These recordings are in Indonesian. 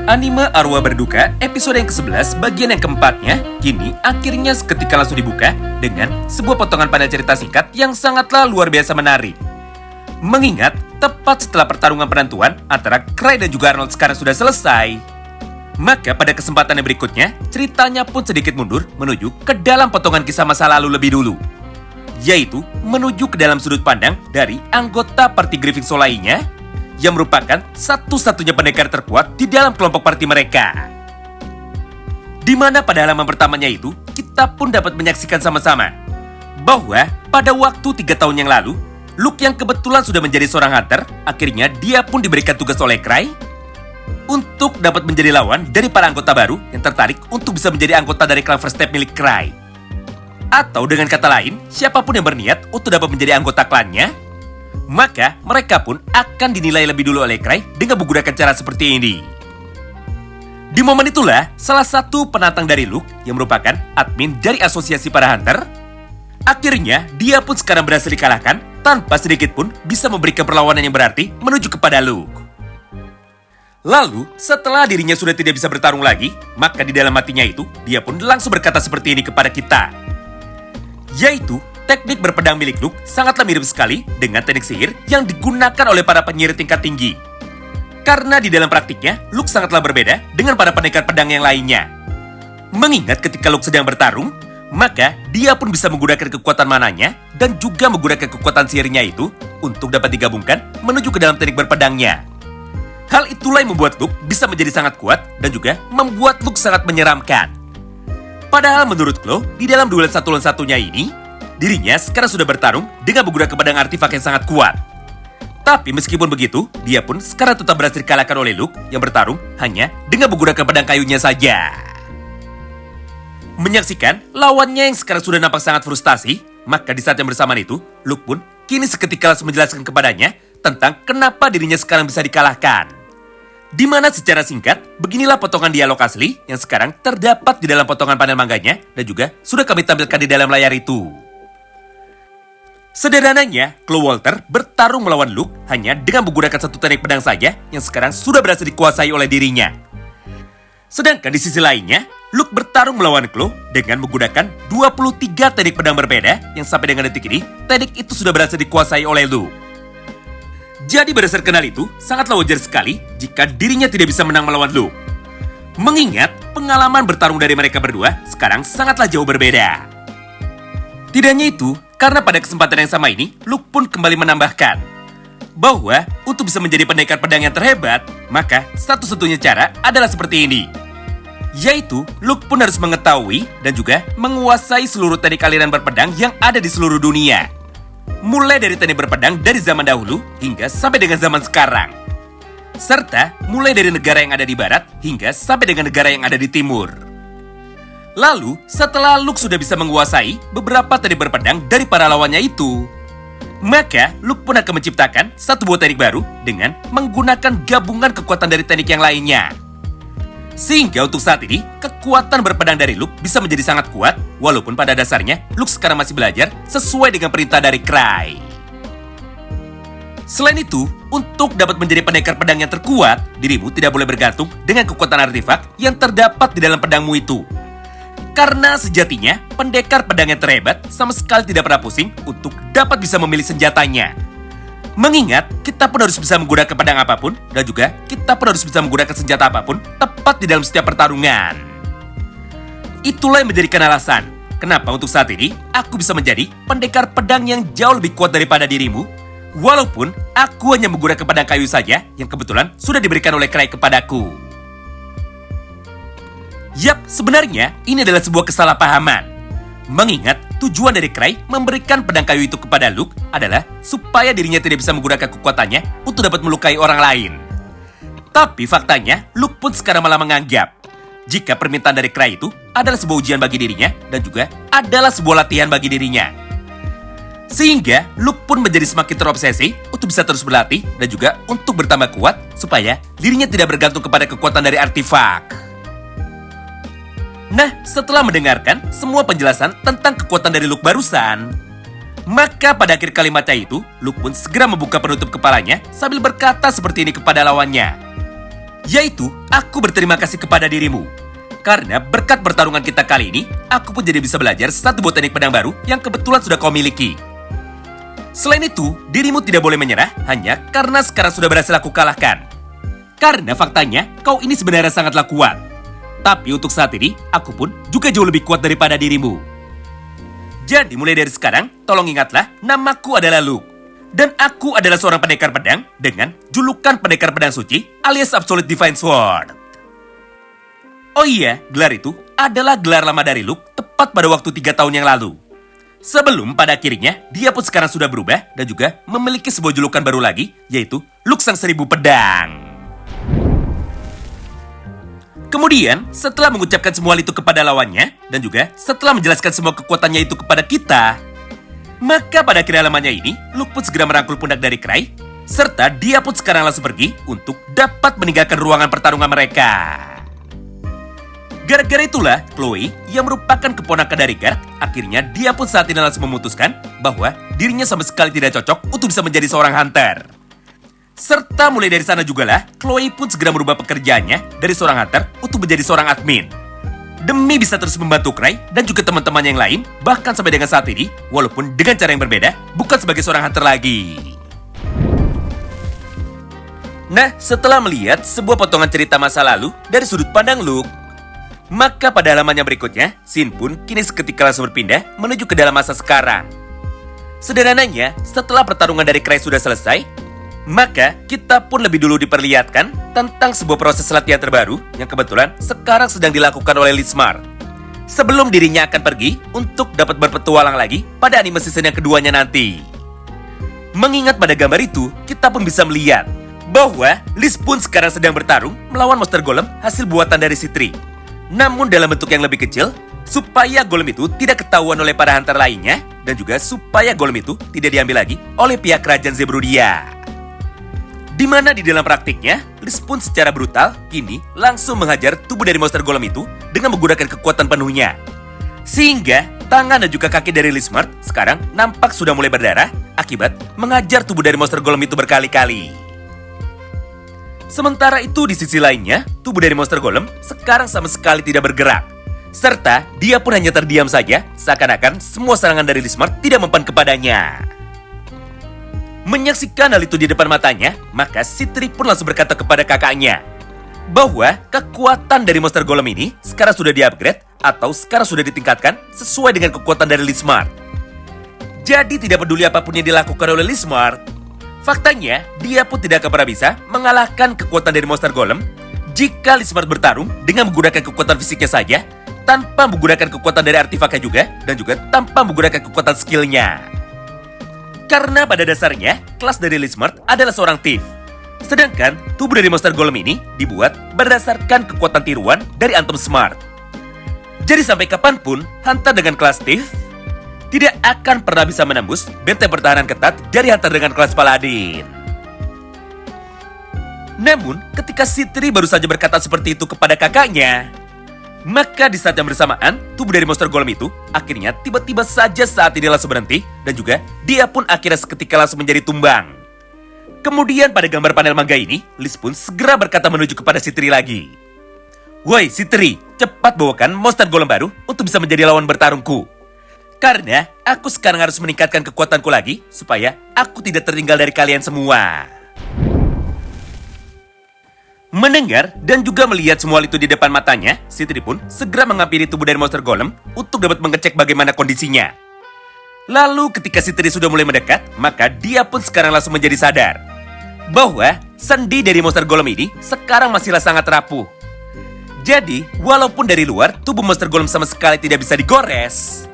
Anime Arwah Berduka episode yang ke-11 bagian yang keempatnya kini akhirnya seketika langsung dibuka dengan sebuah potongan panel cerita singkat yang sangatlah luar biasa menarik. Mengingat tepat setelah pertarungan penentuan antara Cray dan juga Arnold sekarang sudah selesai, maka pada kesempatan yang berikutnya ceritanya pun sedikit mundur menuju ke dalam potongan kisah masa lalu lebih dulu, yaitu menuju ke dalam sudut pandang dari anggota party Gryffindor lainnya yang merupakan satu-satunya pendekar terkuat di dalam kelompok party mereka. Di mana pada halaman pertamanya itu, kita pun dapat menyaksikan sama-sama bahwa pada waktu 3 tahun yang lalu, Luke yang kebetulan sudah menjadi seorang hunter, akhirnya dia pun diberikan tugas oleh Cray untuk dapat menjadi lawan dari para anggota baru yang tertarik untuk bisa menjadi anggota dari klan First Step milik Cray. Atau dengan kata lain, siapapun yang berniat untuk dapat menjadi anggota klannya, maka mereka pun akan dinilai lebih dulu oleh Cray dengan menggunakan cara seperti ini. Di momen itulah, salah satu penantang dari Luke yang merupakan admin dari asosiasi para hunter, akhirnya dia pun sekarang berhasil dikalahkan tanpa sedikit pun bisa memberikan perlawanan yang berarti menuju kepada Luke. Lalu, setelah dirinya sudah tidak bisa bertarung lagi, maka di dalam hatinya itu, dia pun langsung berkata seperti ini kepada kita, yaitu teknik berpedang milik Luke sangatlah mirip sekali dengan teknik sihir yang digunakan oleh para penyihir tingkat tinggi. Karena di dalam praktiknya, Luke sangatlah berbeda dengan para pendekar pedang yang lainnya. Mengingat ketika Luke sedang bertarung, maka dia pun bisa menggunakan kekuatan mananya dan juga menggunakan kekuatan sihirnya itu untuk dapat digabungkan menuju ke dalam teknik berpedangnya. Hal itulah yang membuat Luke bisa menjadi sangat kuat dan juga membuat Luke sangat menyeramkan. Padahal menurut Chloe, di dalam duel satu lawan satunya ini, dirinya sekarang sudah bertarung dengan menggunakan pedang artifak yang sangat kuat. Tapi meskipun begitu, dia pun sekarang tetap berhasil dikalahkan oleh Luke yang bertarung hanya dengan menggunakan pedang kayunya saja. Menyaksikan lawannya yang sekarang sudah nampak sangat frustasi, maka di saat yang bersamaan itu, Luke pun kini seketika langsung menjelaskan kepadanya tentang kenapa dirinya sekarang bisa dikalahkan. Di mana secara singkat, beginilah potongan dialog asli yang sekarang terdapat di dalam potongan panel manganya dan juga sudah kami tampilkan di dalam layar itu. Sederhananya, Chloe Walter bertarung melawan Luke hanya dengan menggunakan satu teknik pedang saja yang sekarang sudah berhasil dikuasai oleh dirinya. Sedangkan di sisi lainnya, Luke bertarung melawan Chloe dengan menggunakan 23 teknik pedang berbeda yang sampai dengan detik ini, teknik itu sudah berhasil dikuasai oleh Luke. Jadi berdasarkan hal itu, sangatlah wajar sekali jika dirinya tidak bisa menang melawan Luke. Mengingat pengalaman bertarung dari mereka berdua sekarang sangatlah jauh berbeda. Tidak hanya itu, karena pada kesempatan yang sama ini, Luke pun kembali menambahkan bahwa untuk bisa menjadi pendekar pedang yang terhebat, maka satu-satunya cara adalah seperti ini. Yaitu, Luke pun harus mengetahui dan juga menguasai seluruh teknik aliran berpedang yang ada di seluruh dunia. Mulai dari teknik berpedang dari zaman dahulu hingga sampai dengan zaman sekarang. Serta mulai dari negara yang ada di barat hingga sampai dengan negara yang ada di timur. Lalu, setelah Luke sudah bisa menguasai beberapa teknik berpedang dari para lawannya itu, maka Luke pun akan menciptakan satu buah teknik baru dengan menggunakan gabungan kekuatan dari teknik yang lainnya. Sehingga untuk saat ini, kekuatan berpedang dari Luke bisa menjadi sangat kuat, walaupun pada dasarnya Luke sekarang masih belajar sesuai dengan perintah dari Cray. Selain itu, untuk dapat menjadi pendekar pedang yang terkuat, dirimu tidak boleh bergantung dengan kekuatan artifak yang terdapat di dalam pedangmu itu. Karena sejatinya, pendekar pedang yang terhebat sama sekali tidak pernah pusing untuk dapat bisa memilih senjatanya. Mengingat, kita pun harus bisa menggunakan pedang apapun, dan juga kita pun harus bisa menggunakan senjata apapun tepat di dalam setiap pertarungan. Itulah yang menjadikan alasan kenapa untuk saat ini aku bisa menjadi pendekar pedang yang jauh lebih kuat daripada dirimu, walaupun aku hanya menggunakan pedang kayu saja yang kebetulan sudah diberikan oleh Cray kepadaku. Yap, sebenarnya ini adalah sebuah kesalahpahaman. Mengingat tujuan dari Cray memberikan pedang kayu itu kepada Luke adalah supaya dirinya tidak bisa menggunakan kekuatannya untuk dapat melukai orang lain. Tapi faktanya, Luke pun sekarang malah menganggap jika permintaan dari Cray itu adalah sebuah ujian bagi dirinya dan juga adalah sebuah latihan bagi dirinya. Sehingga Luke pun menjadi semakin terobsesi untuk bisa terus berlatih dan juga untuk bertambah kuat supaya dirinya tidak bergantung kepada kekuatan dari artifak. Nah, setelah mendengarkan semua penjelasan tentang kekuatan dari Luke barusan, maka pada akhir kalimatnya itu, Luke pun segera membuka penutup kepalanya sambil berkata seperti ini kepada lawannya. Yaitu, aku berterima kasih kepada dirimu. Karena berkat pertarungan kita kali ini, aku pun jadi bisa belajar satu buah teknik pedang baru yang kebetulan sudah kau miliki. Selain itu, dirimu tidak boleh menyerah hanya karena sekarang sudah berhasil aku kalahkan. Karena faktanya, kau ini sebenarnya sangatlah kuat. Tapi untuk saat ini, aku pun juga jauh lebih kuat daripada dirimu. Jadi mulai dari sekarang, tolong ingatlah, namaku adalah Luke. Dan aku adalah seorang pendekar pedang dengan julukan pendekar pedang suci alias Absolute Divine Sword. Oh iya, gelar itu adalah gelar lama dari Luke tepat pada waktu 3 tahun yang lalu. Sebelum pada akhirnya, dia pun sekarang sudah berubah dan juga memiliki sebuah julukan baru lagi, yaitu Luke Sang Seribu Pedang. Kemudian, setelah mengucapkan semua itu kepada lawannya, dan juga setelah menjelaskan semua kekuatannya itu kepada kita, maka pada akhir halamannya ini, Luke pun segera merangkul pundak dari Cry, serta dia pun sekarang langsung pergi untuk dapat meninggalkan ruangan pertarungan mereka. Gara-gara itulah, Chloe, yang merupakan keponakan dari Guard, akhirnya dia pun saat ini langsung memutuskan bahwa dirinya sama sekali tidak cocok untuk bisa menjadi seorang hunter. Serta mulai dari sana juga lah, Chloe pun segera merubah pekerjaannya dari seorang hunter untuk menjadi seorang admin. Demi bisa terus membantu Cry dan juga teman-teman yang lain, bahkan sampai dengan saat ini, walaupun dengan cara yang berbeda, bukan sebagai seorang hunter lagi. Nah, setelah melihat sebuah potongan cerita masa lalu dari sudut pandang Luke, maka pada halamannya berikutnya, Shin pun kini seketika langsung berpindah menuju ke dalam masa sekarang. Sederhananya, setelah pertarungan dari Cry sudah selesai, maka kita pun lebih dulu diperlihatkan tentang sebuah proses latihan terbaru yang kebetulan sekarang sedang dilakukan oleh Lee Smart. Sebelum dirinya akan pergi untuk dapat berpetualang lagi pada anime season yang keduanya nanti. Mengingat pada gambar itu, kita pun bisa melihat bahwa Lee pun sekarang sedang bertarung melawan monster golem hasil buatan dari Citri. Namun dalam bentuk yang lebih kecil, supaya golem itu tidak ketahuan oleh para hunter lainnya, dan juga supaya golem itu tidak diambil lagi oleh pihak kerajaan Zebrudia. Di mana di dalam praktiknya, Liz pun secara brutal kini langsung menghajar tubuh dari monster golem itu dengan menggunakan kekuatan penuhnya. Sehingga tangan dan juga kaki dari Lee Smart sekarang nampak sudah mulai berdarah akibat menghajar tubuh dari monster golem itu berkali-kali. Sementara itu di sisi lainnya, tubuh dari monster golem sekarang sama sekali tidak bergerak. Serta dia pun hanya terdiam saja, seakan-akan semua serangan dari Lee Smart tidak mempan kepadanya. Menyaksikan hal itu di depan matanya, maka Citri pun langsung berkata kepada kakaknya bahwa kekuatan dari monster golem ini sekarang sudah di-upgrade atau sekarang sudah ditingkatkan sesuai dengan kekuatan dari Lee Smart. Jadi tidak peduli apapun yang dilakukan oleh Lee Smart, faktanya dia pun tidak akan pernah bisa mengalahkan kekuatan dari monster golem jika Lee Smart bertarung dengan menggunakan kekuatan fisiknya saja, tanpa menggunakan kekuatan dari artefaknya juga, dan juga tanpa menggunakan kekuatan skillnya. Karena pada dasarnya, kelas dari Lee Smart adalah seorang thief. Sedangkan tubuh dari monster golem ini dibuat berdasarkan kekuatan tiruan dari Anthem Smart. Jadi sampai kapanpun, hunter dengan kelas thief tidak akan pernah bisa menembus benteng pertahanan ketat dari hunter dengan kelas paladin. Namun, ketika Citri baru saja berkata seperti itu kepada kakaknya, maka di saat yang bersamaan, tubuh dari monster golem itu akhirnya tiba-tiba saja saat ini langsung berhenti, dan juga dia pun akhirnya seketika langsung menjadi tumbang. Kemudian pada gambar panel manga ini, Liz pun segera berkata menuju kepada Citri lagi. Woi Citri, cepat bawakan monster golem baru untuk bisa menjadi lawan bertarungku. Karena aku sekarang harus meningkatkan kekuatanku lagi, supaya aku tidak tertinggal dari kalian semua. Mendengar dan juga melihat semua itu di depan matanya, Citri pun segera menghampiri tubuh dari monster golem untuk dapat mengecek bagaimana kondisinya. Lalu ketika Citri sudah mulai mendekat, maka dia pun sekarang langsung menjadi sadar bahwa sendi dari monster golem ini sekarang masihlah sangat rapuh. Jadi, walaupun dari luar tubuh monster golem sama sekali tidak bisa digores,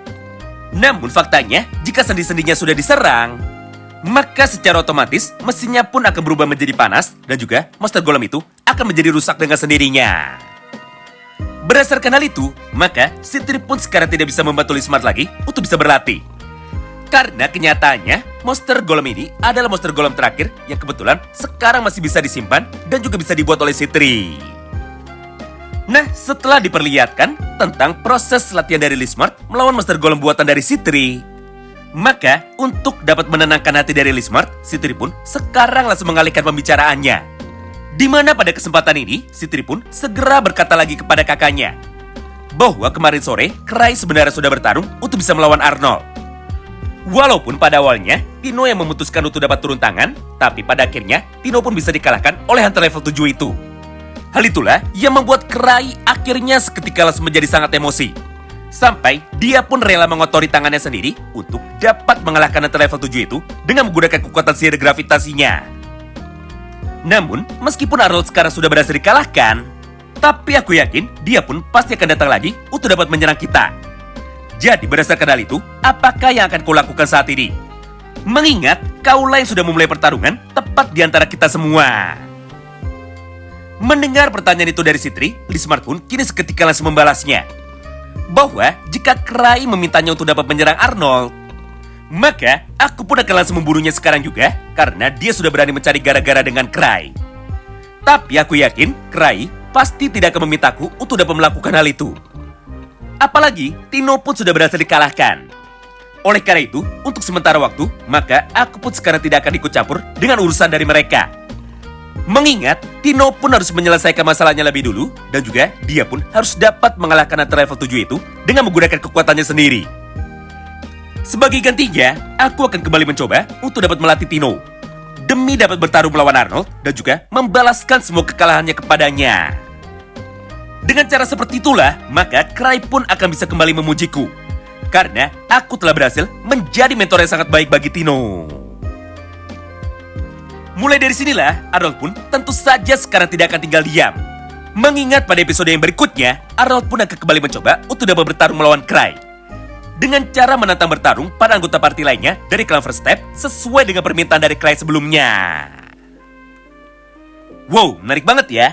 namun faktanya jika sendi-sendinya sudah diserang, maka secara otomatis mesinnya pun akan berubah menjadi panas, dan juga monster golem itu akan menjadi rusak dengan sendirinya. Berdasarkan hal itu, maka Citri pun sekarang tidak bisa membantu Lee Smart lagi untuk bisa berlatih. Karena kenyataannya, monster golem ini adalah monster golem terakhir yang kebetulan sekarang masih bisa disimpan dan juga bisa dibuat oleh Citri. Nah, setelah diperlihatkan tentang proses latihan dari Lee Smart melawan monster golem buatan dari Citri, maka untuk dapat menenangkan hati dari Lee Smart, Citri pun sekarang langsung mengalihkan pembicaraannya. Di mana pada kesempatan ini, Citri pun segera berkata lagi kepada kakaknya bahwa kemarin sore Cry sebenarnya sudah bertarung untuk bisa melawan Arnold. Walaupun pada awalnya Tino yang memutuskan untuk dapat turun tangan, tapi pada akhirnya Tino pun bisa dikalahkan oleh hunter level 7 itu. Hal itulah yang membuat Cry akhirnya seketika langsung menjadi sangat emosi. Sampai dia pun rela mengotori tangannya sendiri untuk dapat mengalahkan hunter level 7 itu dengan menggunakan kekuatan sihir gravitasinya. Namun, meskipun Arnold sekarang sudah berhasil dikalahkan, tapi aku yakin dia pun pasti akan datang lagi untuk dapat menyerang kita. Jadi berdasarkan hal itu, apakah yang akan kau lakukan saat ini? Mengingat kaulah yang sudah memulai pertarungan tepat di antara kita semua. Mendengar pertanyaan itu dari Citri, Lismar pun kini seketika langsung membalasnya. Bahwa jika Cry memintanya untuk dapat menyerang Arnold, maka aku pun akan langsung membunuhnya sekarang juga karena dia sudah berani mencari gara-gara dengan Cry. Tapi aku yakin Cry pasti tidak akan memintaku untuk dapat melakukan hal itu. Apalagi Tino pun sudah berhasil dikalahkan. Oleh karena itu, untuk sementara waktu, maka aku pun sekarang tidak akan ikut campur dengan urusan dari mereka. Mengingat Tino pun harus menyelesaikan masalahnya lebih dulu dan juga dia pun harus dapat mengalahkan hunter level 7 itu dengan menggunakan kekuatannya sendiri. Sebagai gantinya, aku akan kembali mencoba untuk dapat melatih Tino demi dapat bertarung melawan Arnold dan juga membalaskan semua kekalahannya kepadanya. Dengan cara seperti itulah, maka Cry pun akan bisa kembali memujiku. Karena aku telah berhasil menjadi mentor yang sangat baik bagi Tino. Mulai dari sinilah, Arnold pun tentu saja sekarang tidak akan tinggal diam. Mengingat pada episode yang berikutnya, Arnold pun akan kembali mencoba untuk dapat bertarung melawan Cry. Dengan cara menantang bertarung pada anggota party lainnya dari klan First Step sesuai dengan permintaan dari Cry sebelumnya. Wow, menarik banget ya.